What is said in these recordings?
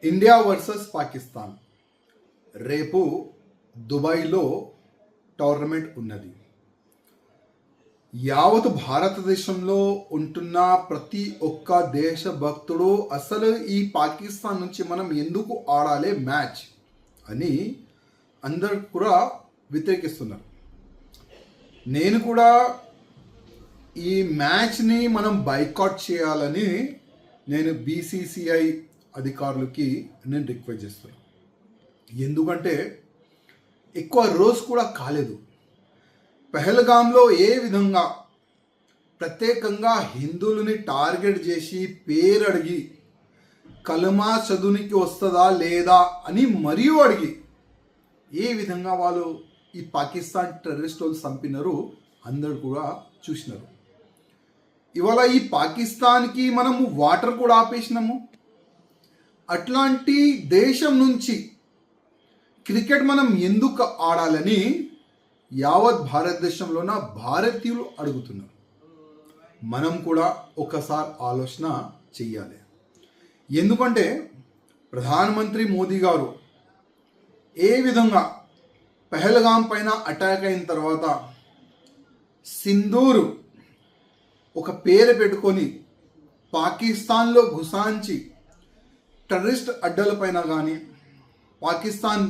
India versus Pakistan రేపు దుబాయ్లో tournament ఉన్నది. యావత్ భారతదేశంలో ఉంటున్న ప్రతి ఒక్క దేశభక్తుడు అసలు ఈ పాకిస్తాన్ నుంచి మనం ఎందుకు ఆడాలి మ్యాచ్ అని అందరు కూడా వ్యతిరేకిస్తున్నారు. నేను కూడా ఈ మ్యాచ్ని మనం బైకాట్ చేయాలని నేను బీసీసీఐ అధికారులకి నేను రిక్వెస్ట్ చేస్తున్నాను. ఎందుకంటే ఎక్కువ రోజు కూడా కాలేదు. పెహల్గాంలో ఏ విధంగా ప్రత్యేకంగా హిందువులని టార్గెట్ చేసి పేరు అడిగి కలమా చదువునికి వస్తుందా లేదా అని మరియు అడిగి ఏ విధంగా వాళ్ళు ఈ పాకిస్తాన్ టెర్రరిస్ట్ వాళ్ళు చంపినారు అందరూ కూడా చూసినారు. ఇవాళ ఈ పాకిస్తాన్కి మనము వాటర్ కూడా ఆపేసినాము. అట్లాంటి దేశం నుంచి క్రికెట్ మనం ఎందుకు ఆడాలని యావత్ భారతదేశంలో ఉన్న భారతీయులు అడుగుతున్నారు. మనం కూడా ఒకసారి ఆలోచన చెయ్యాలి. ఎందుకంటే ప్రధానమంత్రి మోదీ గారు ఏ విధంగా పెహల్గాం పైన అటాక్ అయిన తర్వాత సింధూరు ఒక పేరు పెట్టుకొని పాకిస్తాన్లో గుసాంచి టెర్రరిస్ట్ అడ్డలపైన కానీ పాకిస్తాన్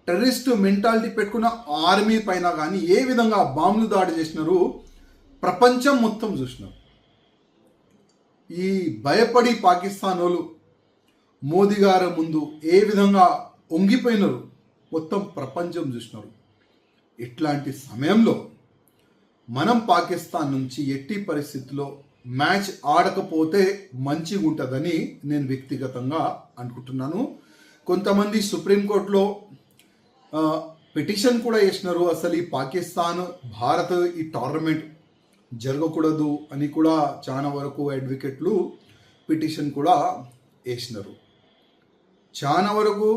టెర్రరిస్ట్ మెంటాలిటీ పెట్టుకున్న ఆర్మీ పైన కానీ ఏ విధంగా బాంబులు దాడి చేసినారు ప్రపంచం మొత్తం చూసినారు. ఈ భయపడి పాకిస్తాన్ వాళ్ళు మోదీ గారి ముందు ఏ విధంగా వంగిపోయినారు మొత్తం ప్రపంచం చూసినారు. ఇట్లాంటి సమయంలో మనం పాకిస్తాన్ నుంచి ఎట్టి పరిస్థితుల్లో మ్యాచ్ ఆడకపోతే మంచిగా ఉంటుందని నేను వ్యక్తిగతంగా అనుకుంటున్నాను. కొంతమంది సుప్రీంకోర్టులో పిటిషన్ కూడా వేసినారు. అసలు ఈ పాకిస్తాన్ భారత్ ఈ టోర్నమెంట్ జరగకూడదు అని కూడా చాలా వరకు అడ్వకేట్లు పిటిషన్ కూడా వేసినారు. చాలా వరకు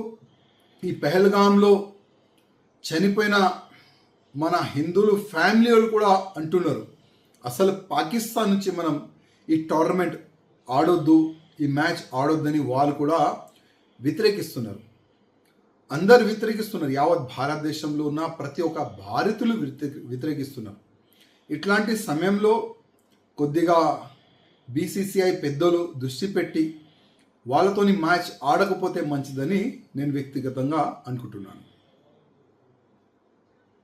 ఈ పెహల్గాంలో చనిపోయిన మన హిందువులు ఫ్యామిలీ వాళ్ళు కూడా అంటున్నారు అసలు పాకిస్తాన్ నుంచి మనం ఈ టోర్నమెంట్ ఆడొద్దు, ఈ మ్యాచ్ ఆడొద్దని వాళ్ళు కూడా వ్యతిరేకిస్తున్నారు. అందరు వ్యతిరేకిస్తున్నారు. యావత్ భారతదేశంలో ఉన్న ప్రతి ఒక్క భారతీయులు వ్యతిరేకిస్తున్నారు. ఇట్లాంటి సమయంలో కొద్దిగా బీసీసీఐ పెద్దలు దృష్టి పెట్టి వాళ్ళతోని మ్యాచ్ ఆడకపోతే మంచిదని నేను వ్యక్తిగతంగా అనుకుంటున్నాను.